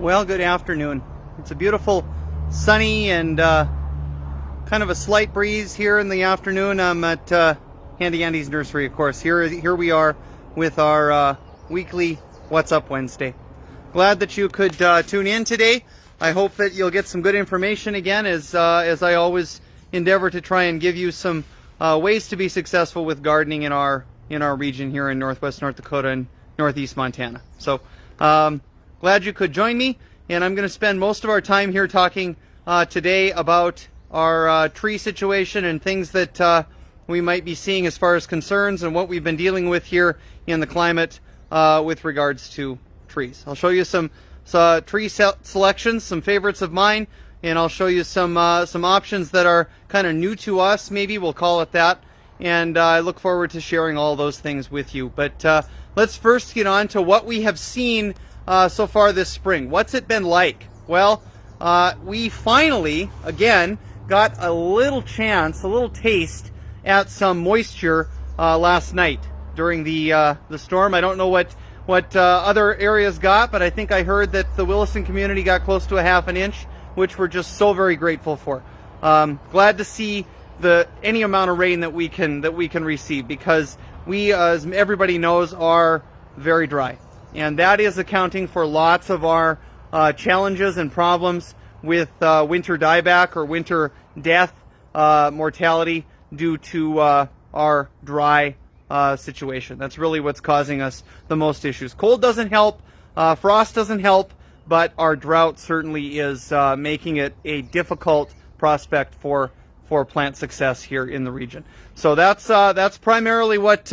Well, good afternoon. It's a beautiful, sunny and kind of a slight breeze here in the afternoon. I'm at Handy Andy's nursery, of course. Here we are with our weekly What's Up Wednesday. Glad that you could tune in today. I hope that you'll get some good information again, as I always endeavor to try and give you some ways to be successful with gardening in our region here in northwest North Dakota and northeast Montana. So glad you could join me, and I'm going to spend most of our time here talking today about our tree situation and things that we might be seeing as far as concerns and what we've been dealing with here in the climate with regards to trees. I'll show you some tree selections, some favorites of mine, and I'll show you some options that are kind of new to us, maybe we'll call it that, and I look forward to sharing all those things with you. But let's first get on to what we have seen so far this spring. What's it been like? Well, we finally, again, got a little chance, a little taste at some moisture last night during the storm. I don't know what other areas got, but I think I heard that the Williston community got close to a half an inch, which we're just so very grateful for. Glad to see any amount of rain that we can receive, because we, as everybody knows, are very dry, and that is accounting for lots of our challenges and problems with winter dieback or winter death mortality due to our dry situation. That's really what's causing us the most issues. Cold doesn't help, frost doesn't help, but our drought certainly is making it a difficult prospect for plant success here in the region. So that's primarily what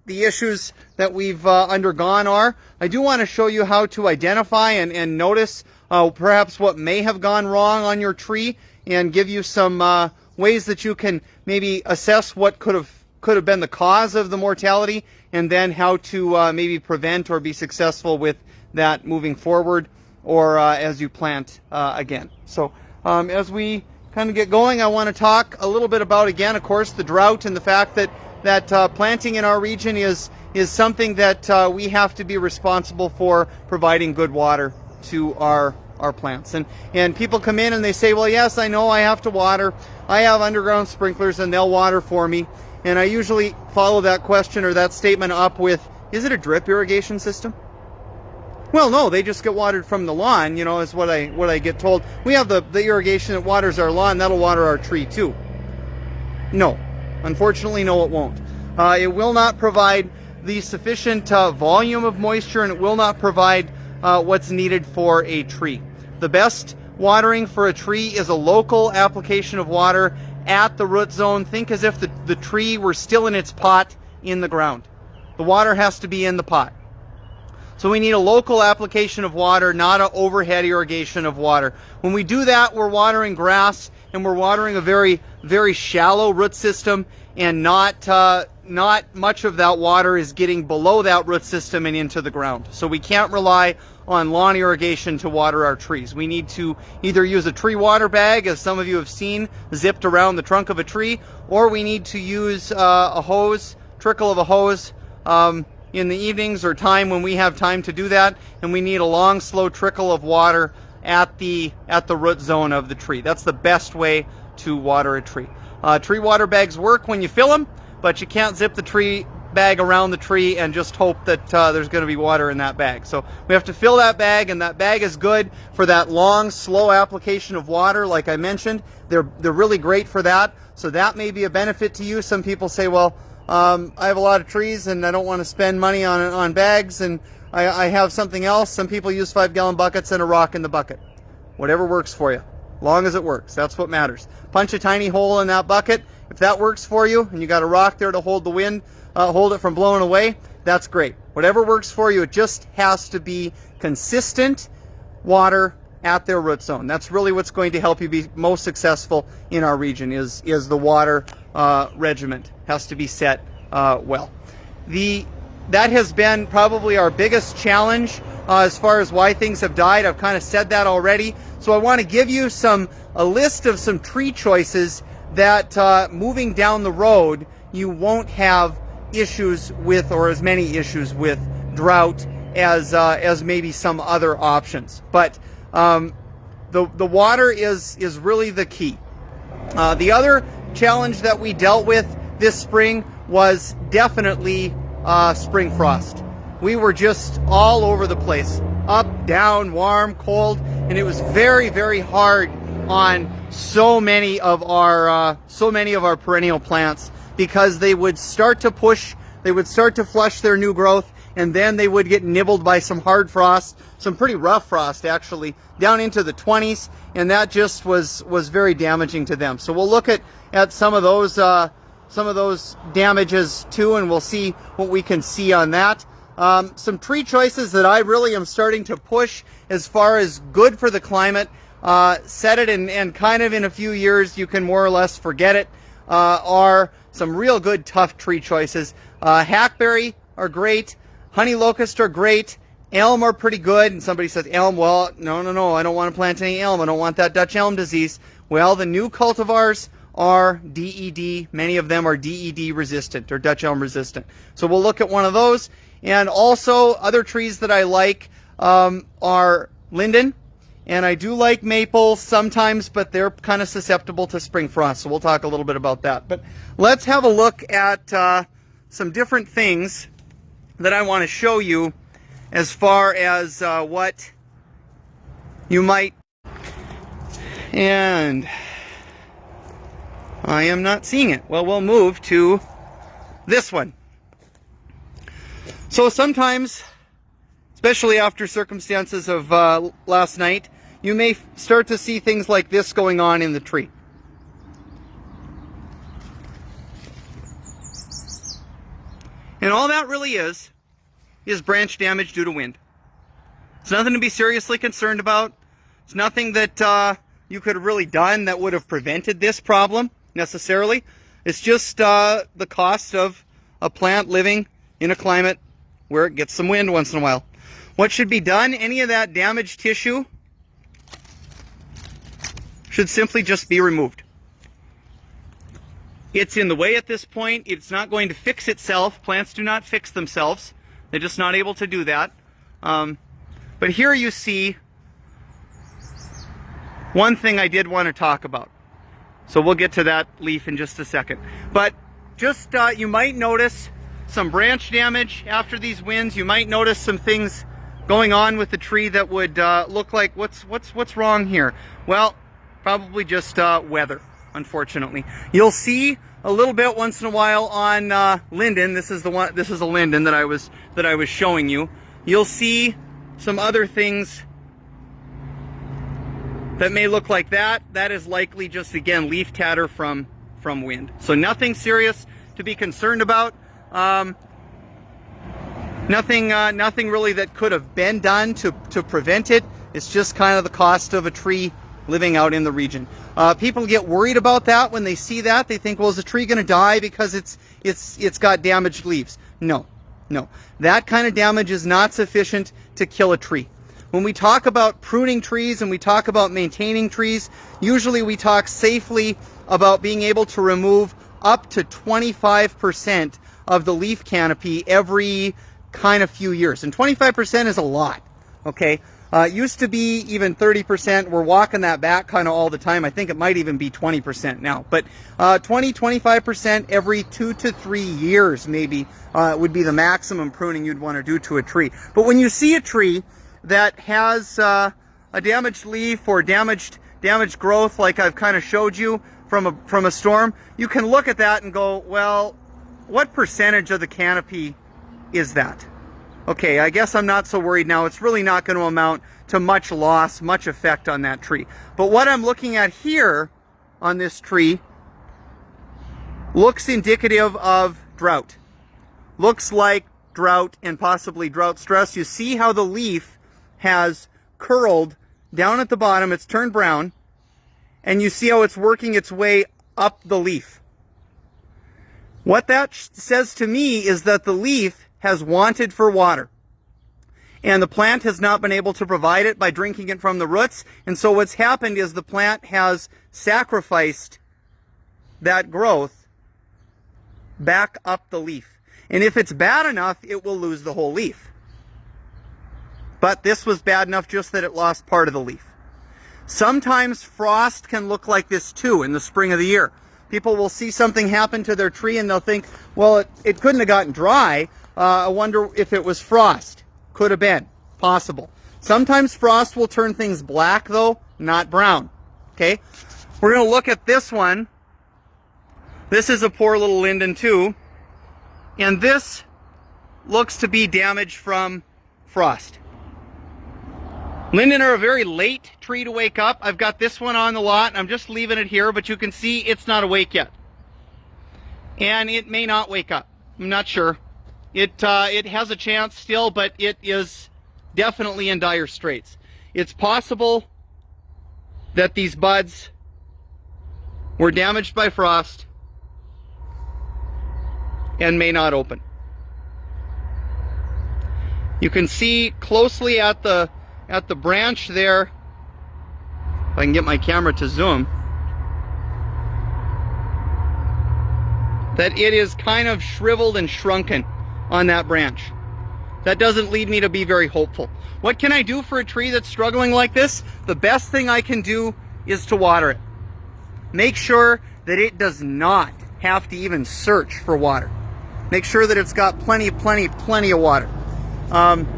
the issues that we've undergone are. I do want to show you how to identify and notice perhaps what may have gone wrong on your tree, and give you some ways that you can maybe assess what could have been the cause of the mortality, and then how to maybe prevent or be successful with that moving forward, or as you plant again. So as we kind of get going, I want to talk a little bit about, again, of course, the drought, and the fact that planting in our region is something that we have to be responsible for providing good water to our plants. And people come in and they say, well, yes, I know I have to water. I have underground sprinklers and they'll water for me. And I usually follow that question or that statement up with, is it a drip irrigation system? Well, no, they just get watered from the lawn, is what I get told. We have the irrigation that waters our lawn, that'll water our tree too. No, unfortunately, no, it won't. It will not provide the sufficient volume of moisture, and it will not provide what's needed for a tree. The best watering for a tree is a local application of water at the root zone. Think as if the tree were still in its pot in the ground. The water has to be in the pot. So we need a local application of water, not an overhead irrigation of water. When we do that, we're watering grass, and we're watering a very, very shallow root system, and not much of that water is getting below that root system and into the ground. So we can't rely on lawn irrigation to water our trees. We need to either use a tree water bag, as some of you have seen, zipped around the trunk of a tree, or we need to use a hose, trickle of a hose, in the evenings or time when we have time to do that, and we need a long, slow trickle of water at the root zone of the tree. That's the best way to water a tree. Tree water bags work when you fill them, but you can't zip the tree bag around the tree and just hope that there's going to be water in that bag. So we have to fill that bag, and that bag is good for that long, slow application of water, like I mentioned. They're really great for that, so that may be a benefit to you. Some people say, well, I have a lot of trees and I don't want to spend money on bags, and I have something else. Some people use 5-gallon buckets and a rock in the bucket. Whatever works for you, long as it works. That's what matters. Punch a tiny hole in that bucket. If that works for you, and you got a rock there to hold the wind, hold it from blowing away, that's great. Whatever works for you, it just has to be consistent water at their root zone. That's really what's going to help you be most successful in our region, is the water regiment has to be set well. That has been probably our biggest challenge as far as why things have died. I've kind of said that already. So I want to give you a list of some tree choices that moving down the road you won't have issues with, or as many issues with, drought as maybe some other options. But the water is really the key. The other challenge that we dealt with this spring was definitely spring frost. We were just all over the place, up, down, warm, cold, and it was very, very hard on so many of our perennial plants, because they would start to push, they would start to flush their new growth, and then they would get nibbled by some hard frost, some pretty rough frost actually, down into the 20s, and that just was very damaging to them. So we'll look at some of those damages too, and we'll see what we can see on that. Some tree choices that I really am starting to push as far as good for the climate, set it and kind of in a few years you can more or less forget it, are some real good tough tree choices. Hackberry are great, honey locust are great, elm are pretty good. And somebody says elm, well, no, I don't want to plant any elm, I don't want that Dutch elm disease. Well, the new cultivars are DED, many of them are DED resistant or Dutch elm resistant. So we'll look at one of those. And also other trees that I like are linden, and I do like maple sometimes, but they're kind of susceptible to spring frost, so we'll talk a little bit about that. But let's have a look at some different things that I want to show you as far as what you might, and I am not seeing it. Well, we'll move to this one. So sometimes, especially after circumstances of last night, you may start to see things like this going on in the tree. And all that really is branch damage due to wind. It's nothing to be seriously concerned about. It's nothing that you could have really done that would have prevented this problem necessarily. It's just the cost of a plant living in a climate where it gets some wind once in a while. What should be done? Any of that damaged tissue should simply just be removed. It's in the way at this point. It's not going to fix itself. Plants do not fix themselves. They're just not able to do that. But here you see one thing I did want to talk about. So we'll get to that leaf in just a second. But just you might notice some branch damage after these winds. You might notice some things going on with the tree that would look like what's wrong here. Well, probably just weather, unfortunately. You'll see a little bit once in a while on linden. This is the one. This is a linden that I was showing you. You'll see some other things that may look like that. That is likely just, again, leaf tatter from wind. So nothing serious to be concerned about. Nothing really that could have been done to prevent it. It's just kind of the cost of a tree living out in the region. People get worried about that when they see that. They think, well, is the tree going to die because it's got damaged leaves? No. That kind of damage is not sufficient to kill a tree. When we talk about pruning trees and we talk about maintaining trees, usually we talk safely about being able to remove up to 25% of the leaf canopy every kind of few years. And 25% is a lot, okay? Used to be even 30%. We're walking that back kind of all the time. I think it might even be 20% now. But 25% every 2 to 3 years maybe would be the maximum pruning you'd want to do to a tree. But when you see a tree that has a damaged leaf or damaged growth, like I've kind of showed you from a storm, you can look at that and go, well, what percentage of the canopy is that? Okay, I guess I'm not so worried now. It's really not going to amount to much loss, much effect on that tree. But what I'm looking at here on this tree looks indicative of drought. Looks like drought and possibly drought stress. You see how the leaf has curled down at the bottom. It's turned brown. And you see how it's working its way up the leaf. What that says to me is that the leaf has wanted for water. And the plant has not been able to provide it by drinking it from the roots. And so what's happened is the plant has sacrificed that growth back up the leaf. And if it's bad enough, it will lose the whole leaf. But this was bad enough just that it lost part of the leaf. Sometimes frost can look like this too in the spring of the year. People will see something happen to their tree and they'll think, well, it couldn't have gotten dry. I wonder if it was frost. Could have been. Possible. Sometimes frost will turn things black though, not brown. Okay? We're going to look at this one. This is a poor little linden too. And this looks to be damaged from frost. Linden are a very late tree to wake up. I've got this one on the lot and I'm just leaving it here, but you can see it's not awake yet. And it may not wake up. I'm not sure. It has a chance still, but it is definitely in dire straits. It's possible that these buds were damaged by frost and may not open. You can see closely at the branch there, if I can get my camera to zoom, that it is kind of shriveled and shrunken on that branch. That doesn't lead me to be very hopeful. What can I do for a tree that's struggling like this? The best thing I can do is to water it. Make sure that it does not have to even search for water. Make sure that it's got plenty of water.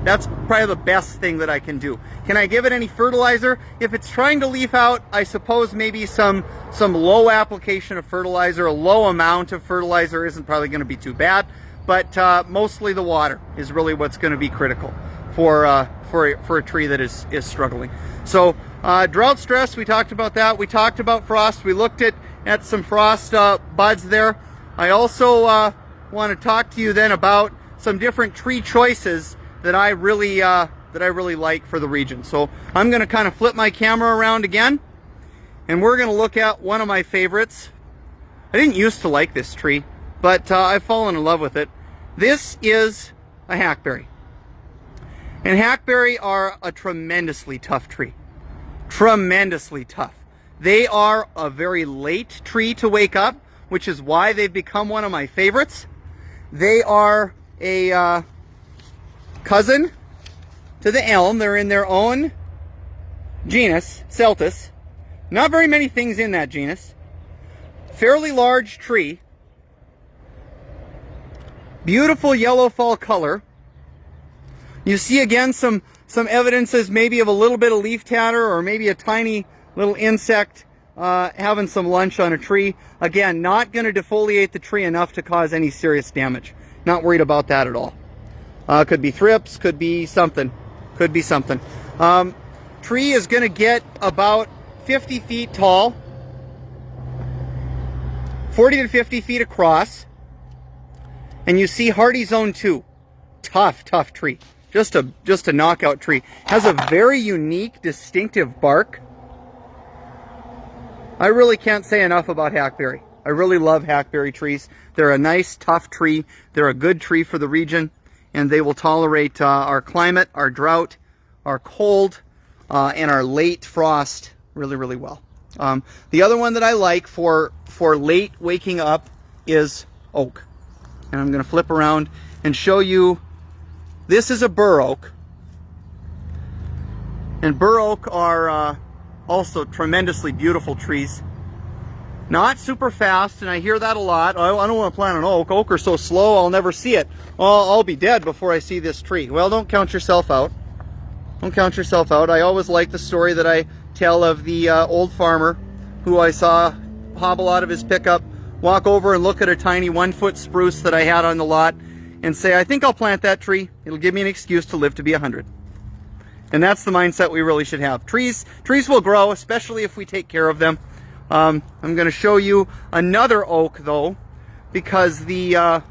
That's probably the best thing that I can do. Can I give it any fertilizer? If it's trying to leaf out, I suppose maybe some low application of fertilizer, a low amount of fertilizer isn't probably going to be too bad, but mostly the water is really what's going to be critical for a tree that is struggling. So drought stress, we talked about that. We talked about frost. We looked at some frost buds there. I also want to talk to you then about some different tree choices that I really like for the region. So I'm going to kind of flip my camera around again, and we're going to look at one of my favorites. I didn't used to like this tree, but I've fallen in love with it. This is a hackberry. And hackberry are a tremendously tough tree. Tremendously tough. They are a very late tree to wake up, which is why they've become one of my favorites. They are a cousin to the elm. They're in their own genus, Celtis. Not very many things in that genus. Fairly large tree. Beautiful yellow fall color. You see again some evidences maybe of a little bit of leaf tatter or maybe a tiny little insect having some lunch on a tree. Again, not going to defoliate the tree enough to cause any serious damage. Not worried about that at all. Could be thrips, could be something. Could be something. Tree is going to get about 50 feet tall, 40 to 50 feet across. And you see hardy zone 2. Tough tree. Just a knockout tree. Has a very unique, distinctive bark. I really can't say enough about hackberry. I really love hackberry trees. They're a nice, tough tree. They're a good tree for the region, and they will tolerate our climate, our drought, our cold, and our late frost really well. The other one that I like for late waking up is oak. And I'm going to flip around and show you. This is a bur oak. And bur oak are also tremendously beautiful trees. Not super fast, and I hear that a lot. I don't want to plant an oak. Oak are so slow, I'll never see it. I'll be dead before I see this tree. Well, don't count yourself out. Don't count yourself out. I always like the story that I tell of the old farmer who I saw hobble out of his pickup, walk over and look at a tiny 1-foot spruce that I had on the lot and say, I think I'll plant that tree. It'll give me an excuse to live to be 100. And that's the mindset we really should have. Trees will grow, especially if we take care of them. I'm going to show you another oak though, because the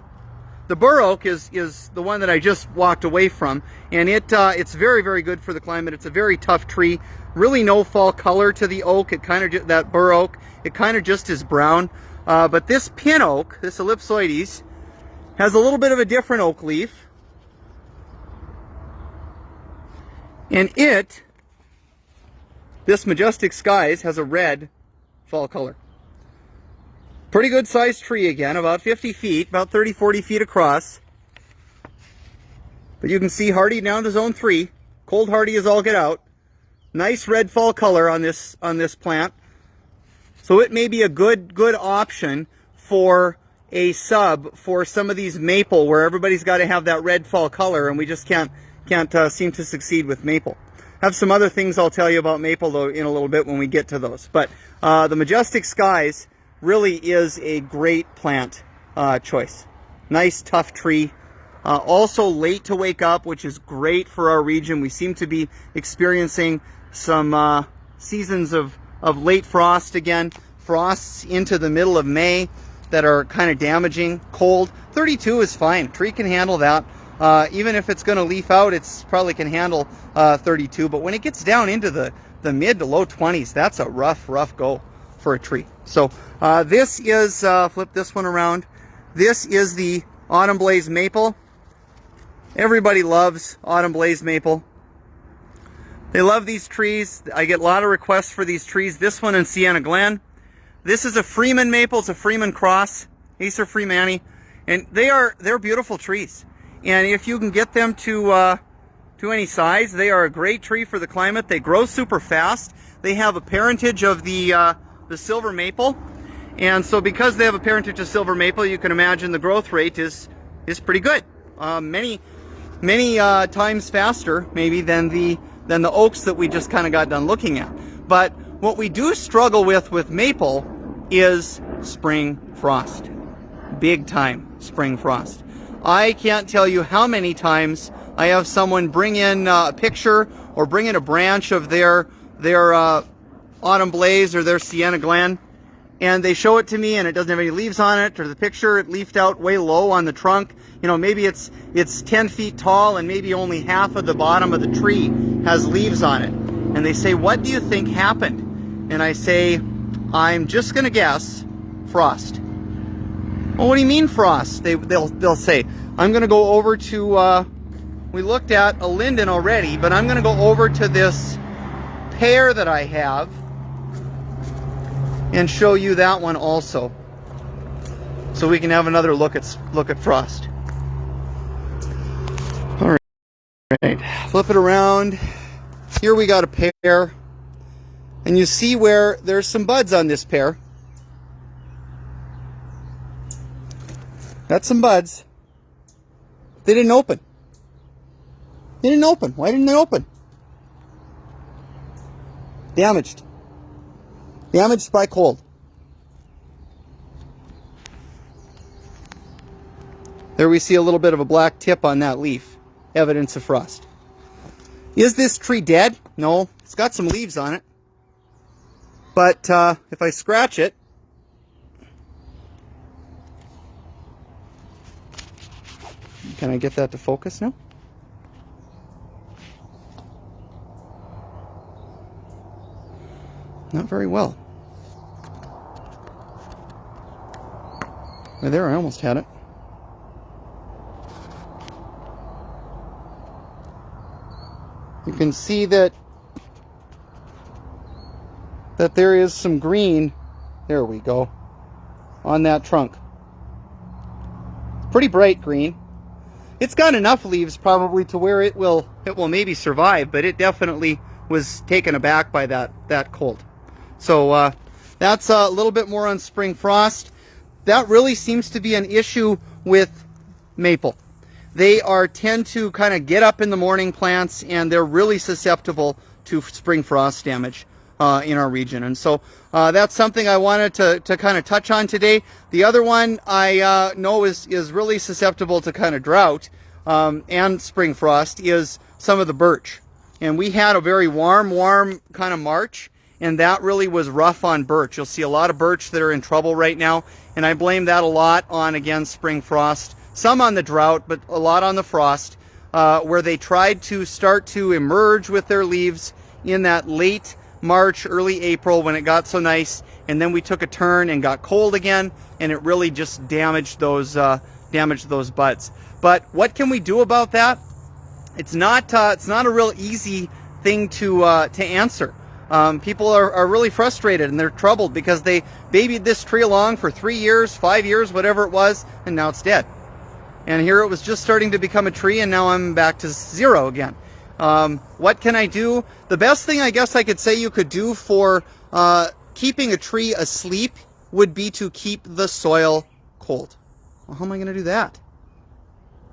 bur oak is the one that I just walked away from, and it's very good for the climate. It's a very tough tree. Really no fall color to the oak. It kind of that bur oak. It kind of just is brown. But this pin oak, this ellipsoides, has a little bit of a different oak leaf, and this Majestic Skies has a red fall color. Pretty good sized tree again, about 50 feet, about 30-40 feet across. But you can see hardy down to zone 3. cold hardy as all get out. Nice red fall color on this plant. So it may be a good option for a sub for some of these maple where everybody's got to have that red fall color, and we just can't seem to succeed with maple. Have some other things I'll tell you about maple though in a little bit when we get to those. But the Majestic Skies really is a great plant choice. Nice tough tree. Also late to wake up, which is great for our region. We seem to be experiencing some seasons of late frost again. Frosts into the middle of May that are kind of damaging. Cold. 32 is fine. Tree can handle that. Even if it's going to leaf out, it's probably can handle 32. But when it gets down into the mid to low 20s, that's a rough go for a tree. So this is, flip this one around. This is the Autumn Blaze Maple. Everybody loves Autumn Blaze Maple. They love these trees. I get a lot of requests for these trees. This one in Sienna Glen. This is a Freeman maple. It's a Freeman cross, Acer Freemani, and they're beautiful trees. And if you can get them to any size, they are a great tree for the climate. They grow super fast. They have a parentage of the silver maple, and so because they have a parentage of silver maple, you can imagine the growth rate is pretty good. Many times faster maybe than the oaks that we just kind of got done looking at. But what we do struggle with maple is spring frost. Big time spring frost. I can't tell you how many times I have someone bring in a picture or bring in a branch of their Autumn Blaze or their Sienna Glen, and they show it to me and it doesn't have any leaves on it, or the picture it leafed out way low on the trunk. You know, maybe it's 10 feet tall and maybe only half of the bottom of the tree has leaves on it. And they say, what do you think happened? And I say, I'm just gonna guess frost. Well, what do you mean frost? They'll say, I'm gonna go over to, we looked at a Linden already, but I'm gonna go over to this pear that I have and show you that one also, so we can have another look at frost. All right, flip it around. Here we got a pear, and you see where there's some buds on this pear. That's some buds. They didn't open. They didn't open. Why didn't they open? Damaged. Damaged by cold. There we see a little bit of a black tip on that leaf. Evidence of frost. Is this tree dead? No. It's got some leaves on it. But if I scratch it, can I get that to focus now? Not very well. Right there, I almost had it. You can see that there is some green, there we go, on that trunk. Pretty bright green. It's got enough leaves probably to where it will maybe survive, but it definitely was taken aback by that cold. So that's a little bit more on spring frost. That really seems to be an issue with maple. They tend to kind of get up in the morning, plants, and they're really susceptible to spring frost damage in our region. And so that's something I wanted to kind of touch on today. The other one I know is really susceptible to kind of drought and spring frost is some of the birch. And we had a very warm kind of March, and that really was rough on birch. You'll see a lot of birch that are in trouble right now, and I blame that a lot on, again, spring frost. Some on the drought, but a lot on the frost, where they tried to start to emerge with their leaves in that late March, early April when it got so nice, and then we took a turn and got cold again, and it really just damaged those buds. But what can we do about that? It's not a real easy thing to answer. People are really frustrated and they're troubled because they babied this tree along for 3 years, 5 years, whatever it was, and now it's dead. And here it was just starting to become a tree, and now I'm back to zero again. What can I do? The best thing I guess I could say you could do for keeping a tree asleep would be to keep the soil cold. Well, how am I going to do that?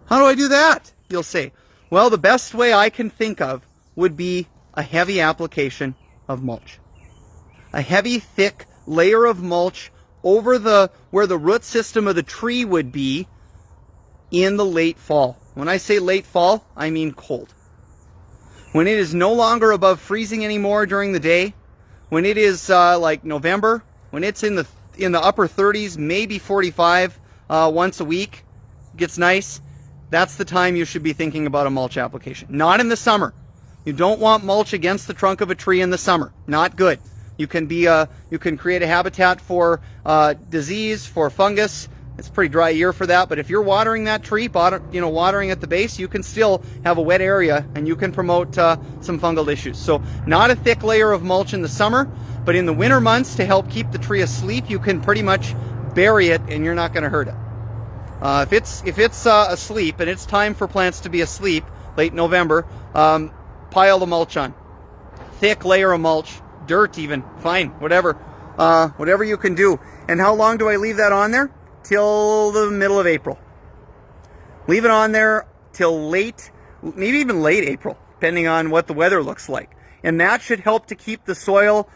How do I do that? You'll say. Well, the best way I can think of would be a heavy application of mulch. A heavy, thick layer of mulch over where the root system of the tree would be in the late fall. When I say late fall, I mean cold. When it is no longer above freezing anymore during the day, when it is like November, when it's in the upper 30s, maybe 45 once a week, gets nice, that's the time you should be thinking about a mulch application. Not in the summer. You don't want mulch against the trunk of a tree in the summer. Not good. You can create a habitat for disease, for fungus. It's a pretty dry year for that, but if you're watering that tree, watering at the base, you can still have a wet area and you can promote some fungal issues. So not a thick layer of mulch in the summer, but in the winter months to help keep the tree asleep, you can pretty much bury it and you're not going to hurt it. If it's asleep and it's time for plants to be asleep, late November, pile the mulch on. Thick layer of mulch, dirt even, fine, whatever you can do. And how long do I leave that on there? Till the middle of April. Leave it on there till late, maybe even late April, depending on what the weather looks like. And that should help to keep the soil,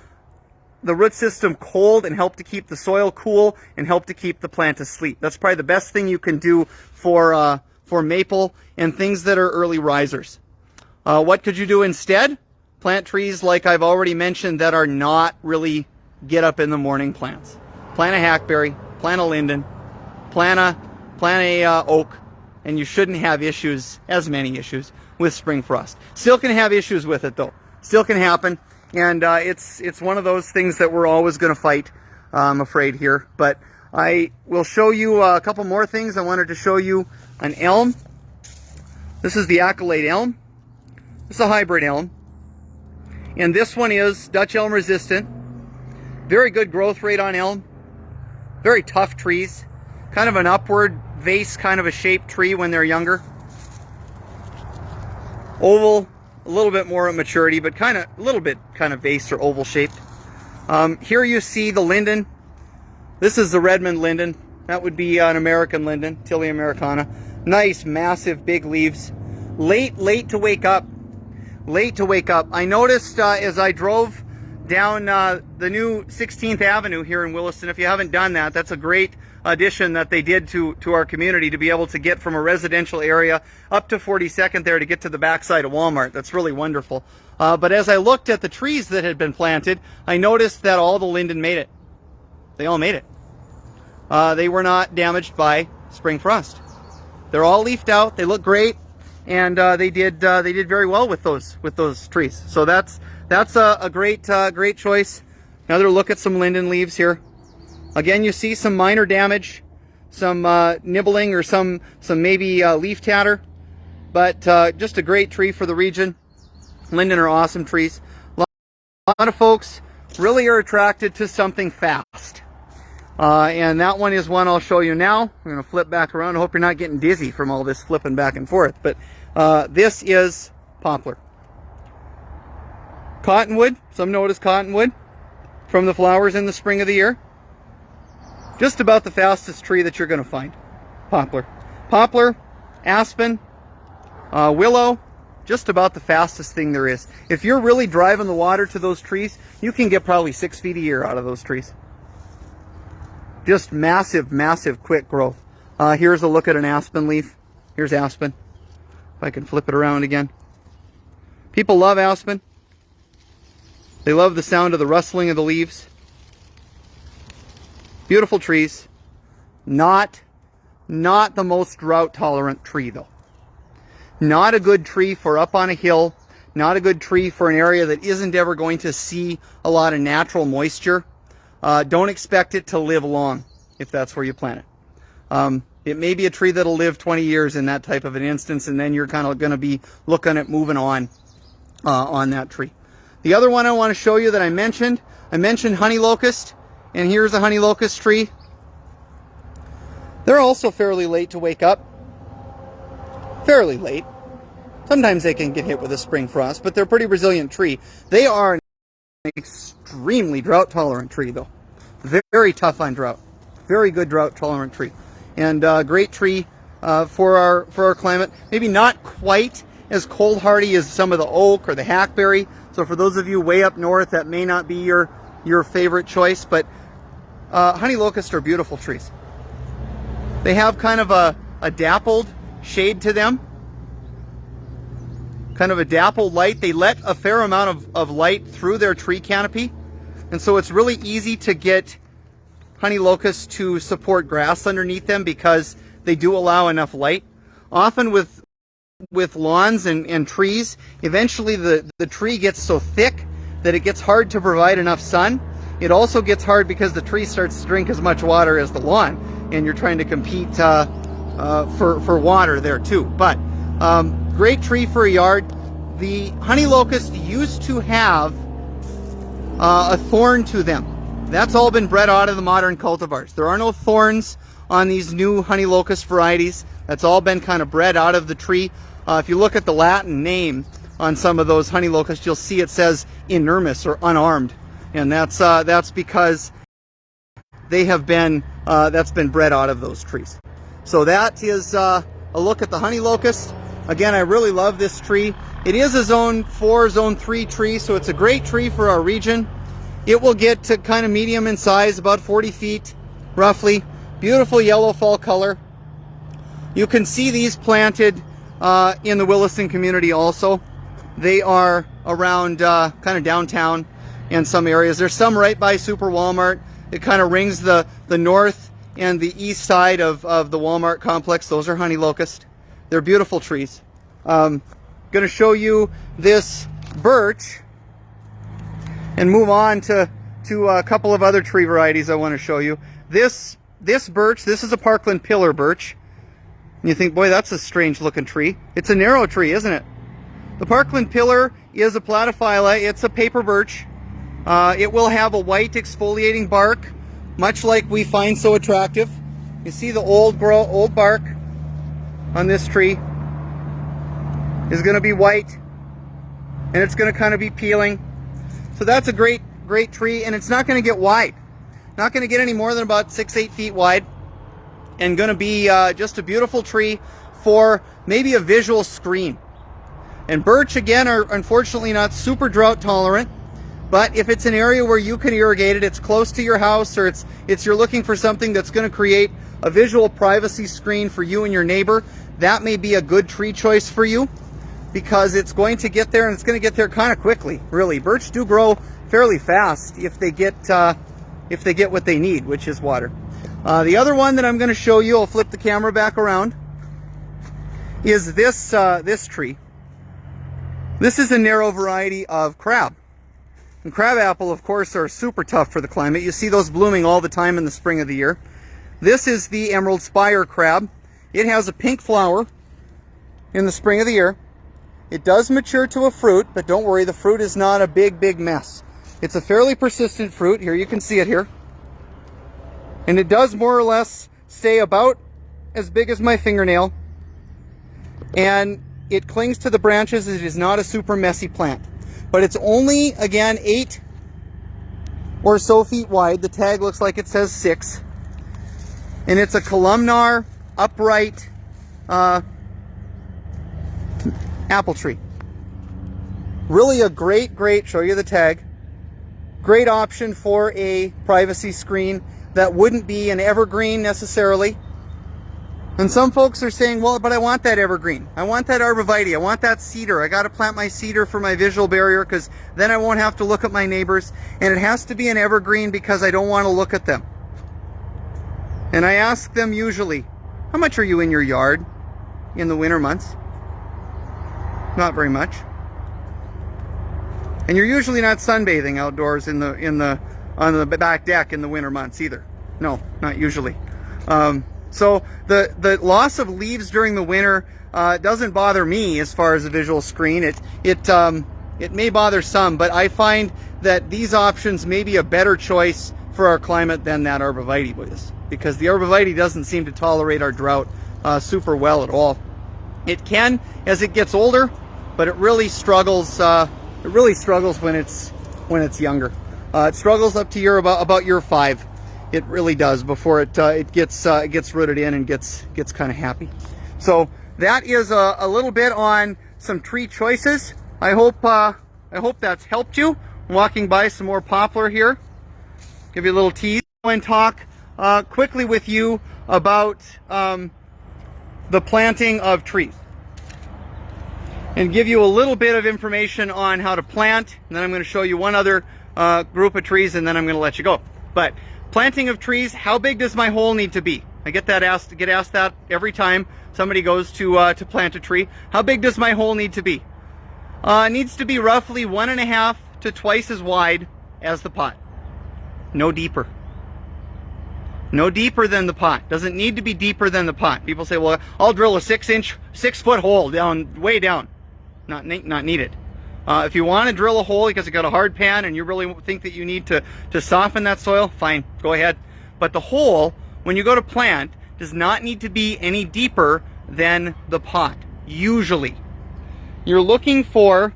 the root system cold, and help to keep the soil cool and help to keep the plant asleep. That's probably the best thing you can do for maple and things that are early risers. What could you do instead? Plant trees like I've already mentioned that are not really get up in the morning plants. Plant a hackberry, plant a linden, plant a oak, and you shouldn't have as many issues with spring frost. Still can have issues with it though. Still can happen, and it's one of those things that we're always going to fight, I'm afraid here. But I will show you a couple more things. I wanted to show you an elm. This is the Accolade elm. This is a hybrid elm, and this one is Dutch elm resistant. Very good growth rate on elm. Very tough trees. Kind of an upward vase kind of a shaped tree when they're younger. Oval, a little bit more at maturity, but a little bit vase or oval shaped. Here you see the linden. This is the Redmond linden. That would be an American linden, Tilia americana. Nice, massive, big leaves. Late to wake up. Late to wake up. I noticed as I drove down the new 16th Avenue here in Williston. If you haven't done that, that's a great addition that they did to our community to be able to get from a residential area up to 42nd there to get to the backside of Walmart. That's really wonderful. But as I looked at the trees that had been planted, I noticed that all the linden made it. They all made it. They were not damaged by spring frost. They're all leafed out. They look great, and they did very well with those trees. So that's a great choice. Another look at some linden leaves here. Again, you see some minor damage, some nibbling or some maybe leaf tatter, but just a great tree for the region. Linden are awesome trees. A lot of folks really are attracted to something fast. And that one is one I'll show you now. I'm going to flip back around. I hope you're not getting dizzy from all this flipping back and forth. But this is poplar. Cottonwood, some know it as cottonwood, from the flowers in the spring of the year. Just about the fastest tree that you're going to find. Poplar. Poplar, aspen, willow, just about the fastest thing there is. If you're really driving the water to those trees, you can get probably 6 feet a year out of those trees. Just massive, massive quick growth. Here's a look at an aspen leaf. Here's aspen. If I can flip it around again. People love aspen. They love the sound of the rustling of the leaves. Beautiful trees. Not the most drought tolerant tree though. Not a good tree for up on a hill. Not a good tree for an area that isn't ever going to see a lot of natural moisture. Don't expect it to live long if that's where you plant it. It may be a tree that'll live 20 years in that type of an instance, and then you're kind of going to be looking at moving on that tree. The other one I want to show you that I mentioned honey locust, and here's a honey locust tree. They're also fairly late to wake up. Fairly late. Sometimes they can get hit with a spring frost, but they're a pretty resilient tree. They are an extremely drought tolerant tree though. Very tough on drought. Very good drought tolerant tree. And great tree for our climate. Maybe not quite as cold hardy as some of the oak or the hackberry. So for those of you way up north, that may not be your favorite choice, but honey locusts are beautiful trees. They have kind of a dappled shade to them. Kind of a dappled light. They let a fair amount of light through their tree canopy. And so it's really easy to get honey locusts to support grass underneath them because they do allow enough light. Often with lawns and trees, eventually the tree gets so thick that it gets hard to provide enough sun. It also gets hard because the tree starts to drink as much water as the lawn, and you're trying to compete for water there too. But great tree for a yard. The honey locust used to have a thorn to them. That's all been bred out of the modern cultivars. There are no thorns on these new honey locust varieties. That's all been kind of bred out of the tree. If you look at the Latin name on some of those honey locusts, you'll see it says inermis or unarmed, and that's because they have been that's been bred out of those trees. So that is a look at the honey locust. Again, I really love this tree. It is a zone 4, zone 3 tree, so it's a great tree for our region. It will get to kind of medium in size, about 40 feet roughly. Beautiful yellow fall color. You can see these planted in the Williston community also. They are around kind of downtown in some areas. There's some right by Super Walmart. It kind of rings the north and the east side of the Walmart complex. Those are honey locust. They're beautiful trees. Going to show you this birch and move on to a couple of other tree varieties I want to show you. This birch, this is a Parkland pillar birch. And you think, boy, that's a strange looking tree. It's a narrow tree, isn't it? The Parkland pillar is a platyphylla. It's a paper birch. It will have a white exfoliating bark, much like we find so attractive. You see the old bark on this tree is going to be white, and it's going to kind of be peeling. So that's a great tree, and it's not going to get wide. Not going to get any more than about 6-8 feet wide, and going to be just a beautiful tree for maybe a visual screen. And birch, again, are unfortunately not super drought tolerant, but if it's an area where you can irrigate it, it's close to your house, or you're looking for something that's going to create a visual privacy screen for you and your neighbor, that may be a good tree choice for you, because it's going to get there, and it's going to get there kind of quickly, really. Birch do grow fairly fast if they get what they need, which is water. The other one that I'm going to show you, I'll flip the camera back around, is this tree. This is a narrow variety of crab. And crab apple, of course, are super tough for the climate. You see those blooming all the time in the spring of the year. This is the emerald spire crab. It has a pink flower in the spring of the year. It does mature to a fruit, but don't worry, the fruit is not a big mess. It's a fairly persistent fruit. Here, you can see it here. And it does more or less stay about as big as my fingernail. And it clings to the branches. It is not a super messy plant. But it's only, again, 8 or so feet wide. The tag looks like it says 6. And it's a columnar, upright apple tree. Really a great, show you the tag, great option for a privacy screen that wouldn't be an evergreen necessarily. And some folks are saying, well, but I want that evergreen. I want that arborvitae. I want that cedar. I got to plant my cedar for my visual barrier because then I won't have to look at my neighbors. And it has to be an evergreen because I don't want to look at them. And I ask them usually, how much are you in your yard in the winter months? Not very much. And you're usually not sunbathing outdoors on the back deck in the winter months either. No, not usually. So the loss of leaves during the winter doesn't bother me as far as a visual screen. It may bother some, but I find that these options may be a better choice for our climate than that arborvitae is, because the arborvitae doesn't seem to tolerate our drought super well at all. It can as it gets older, but it really struggles. It really struggles when it's younger. It struggles up to about year 5. It really does before it gets rooted in and gets kind of happy. So that is a little bit on some tree choices. I hope that's helped you. I'm walking by some more poplar here. Give you a little tease and talk quickly with you about the planting of trees, and give you a little bit of information on how to plant, and then I'm going to show you one other group of trees, and then I'm going to let you go. But planting of trees, how big does my hole need to be? I get asked that every time somebody goes to plant a tree. How big does my hole need to be? It needs to be roughly 1.5 to twice as wide as the pot. No deeper. No deeper than the pot. Doesn't need to be deeper than the pot. People say, well, I'll drill a 6-foot hole way down. Not needed. If you want to drill a hole because you got a hard pan and you really think that you need to soften that soil, fine, go ahead. But the hole, when you go to plant, does not need to be any deeper than the pot. Usually. You're looking for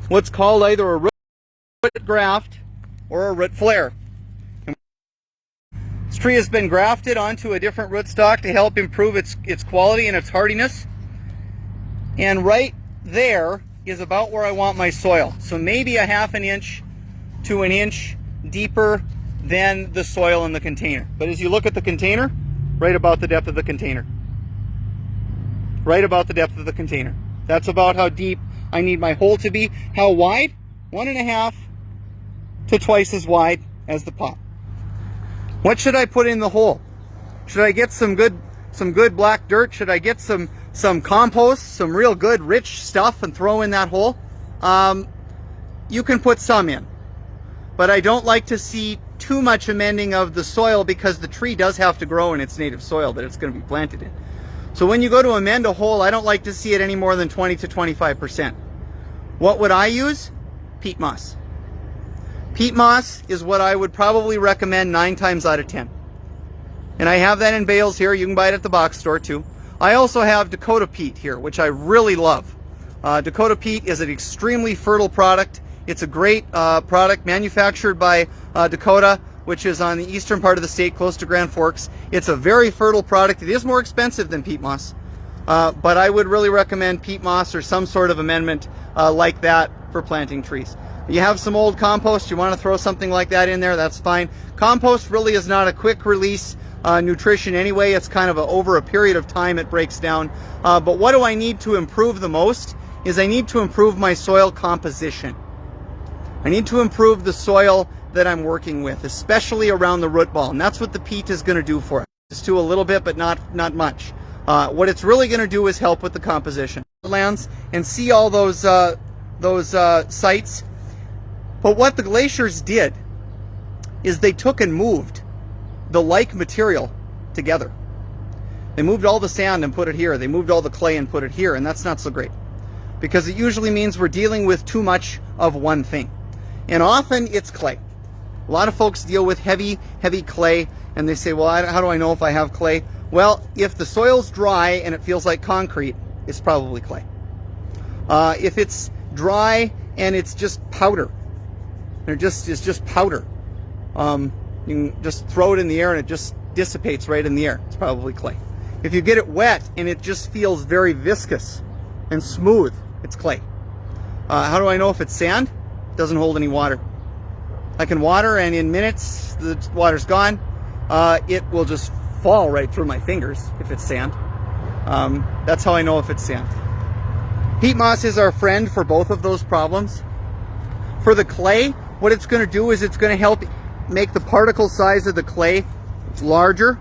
what's called either a root graft or a root flare. This tree has been grafted onto a different rootstock to help improve its quality and its hardiness. And right there is about where I want my soil. So maybe 1/2 inch to 1 inch deeper than the soil in the container. But as you look at the container, right about the depth of the container. Right about the depth of the container. That's about how deep I need my hole to be. How wide? 1.5 to twice as wide as the pot. What should I put in the hole? Should I get some good black dirt? Should I get some compost, some real good rich stuff and throw in that hole? You can put some in, but I don't like to see too much amending of the soil because the tree does have to grow in its native soil that it's going to be planted in. So when you go to amend a hole, I don't like to see it any more than 20 to 25%. What would I use? Peat moss. Peat moss is what I would probably recommend 9 times out of 10. And I have that in bales here. You can buy it at the box store too. I also have Dakota peat here, which I really love. Dakota peat is an extremely fertile product. It's a great product manufactured by Dakota, which is on the eastern part of the state, close to Grand Forks. It's a very fertile product. It is more expensive than peat moss, but I would really recommend peat moss or some sort of amendment like that for planting trees. You have some old compost, you want to throw something like that in there, that's fine. Compost really is not a quick release nutrition anyway. It's kind of over a period of time it breaks down. But what do I need to improve the most is I need to improve my soil composition. I need to improve the soil that I'm working with, especially around the root ball. And that's what the peat is going to do for us. Just do a little bit, but not much. What it's really going to do is help with the composition. Lands and see all those sites. But what the glaciers did is they took and moved the like material together. They moved all the sand and put it here. They moved all the clay and put it here, and that's not so great because it usually means we're dealing with too much of one thing. And often it's clay. A lot of folks deal with heavy clay and they say, well, how do I know if I have clay? Well, if the soil's dry and it feels like concrete, it's probably clay. If it's dry and it's just powder, it's just powder. You can just throw it in the air and it just dissipates right in the air. It's probably clay. If you get it wet and it just feels very viscous and smooth, it's clay. How do I know if it's sand? It doesn't hold any water. I can water and in minutes the water's gone. It will just fall right through my fingers if it's sand. That's how I know if it's sand. Peat moss is our friend for both of those problems. For the clay, what it's going to do is it's going to help make the particle size of the clay larger.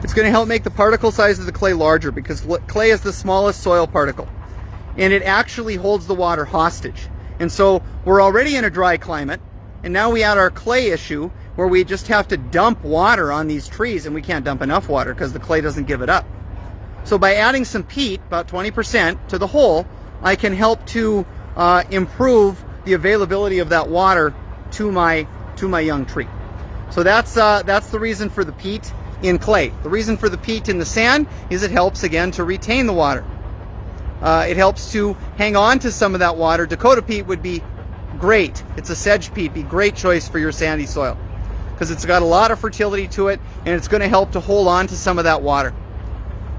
It's going to help make the particle size of the clay larger because clay is the smallest soil particle. And it actually holds the water hostage. And so we're already in a dry climate, and now we add our clay issue where we just have to dump water on these trees, and we can't dump enough water because the clay doesn't give it up. So by adding some peat, about 20% to the hole, I can help to improve the availability of that water to my young tree. So that's the reason for the peat. in clay. The reason for the peat in the sand is it helps again to retain the water. It helps to hang on to some of that water. Dakota peat would be great. It's a sedge peat, be a great choice for your sandy soil because it's got a lot of fertility to it and it's going to help to hold on to some of that water.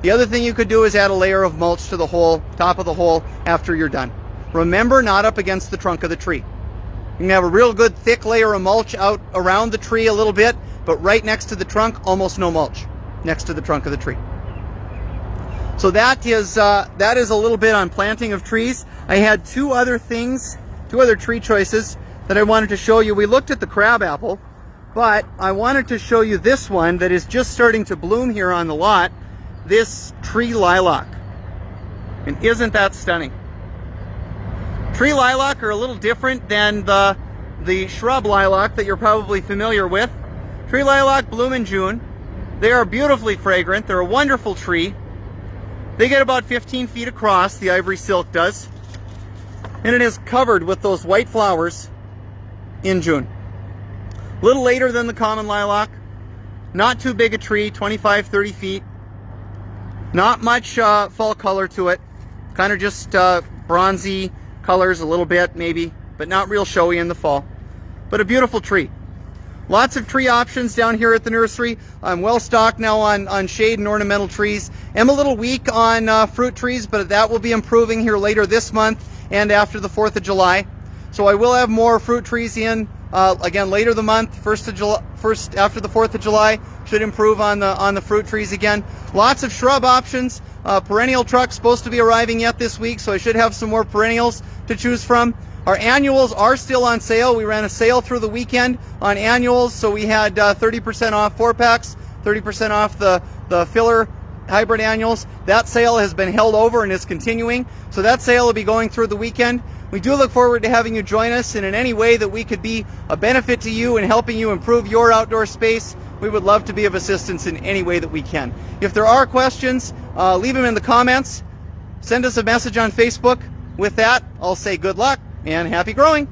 The other thing you could do is add a layer of mulch to the hole, top of the hole after you're done. Remember, not up against the trunk of the tree. You can have a real good thick layer of mulch out around the tree a little bit, but right next to the trunk, almost no mulch next to the trunk of the tree. So that is a little bit on planting of trees. I had two other tree choices that I wanted to show you. We looked at the crabapple, but I wanted to show you this one that is just starting to bloom here on the lot, this tree lilac. And isn't that stunning? Tree lilac are a little different than the shrub lilac that you're probably familiar with. Tree lilac bloom in June. They are beautifully fragrant. They're a wonderful tree. They get about 15 feet across, the ivory silk does. And it is covered with those white flowers in June. A little later than the common lilac. Not too big a tree, 25, 30 feet. Not much fall color to it. Kind of just bronzy colors a little bit maybe, but not real showy in the fall. But a beautiful tree. Lots of tree options down here at the nursery. I'm well stocked now on shade and ornamental trees. I'm a little weak on fruit trees, but that will be improving here later this month and after the 4th of July. So I will have more fruit trees in again later the month. First after the 4th of July should improve on the fruit trees again. Lots of shrub options. Perennial truck's supposed to be arriving yet this week, so I should have some more perennials to choose from. Our annuals are still on sale. We ran a sale through the weekend on annuals, so we had 30% off 4-packs, 30% off the filler hybrid annuals. That sale has been held over and is continuing, so that sale will be going through the weekend. We do look forward to having you join us, and in any way that we could be a benefit to you and helping you improve your outdoor space, we would love to be of assistance in any way that we can. If there are questions, leave them in the comments. Send us a message on Facebook. With that, I'll say good luck and happy growing.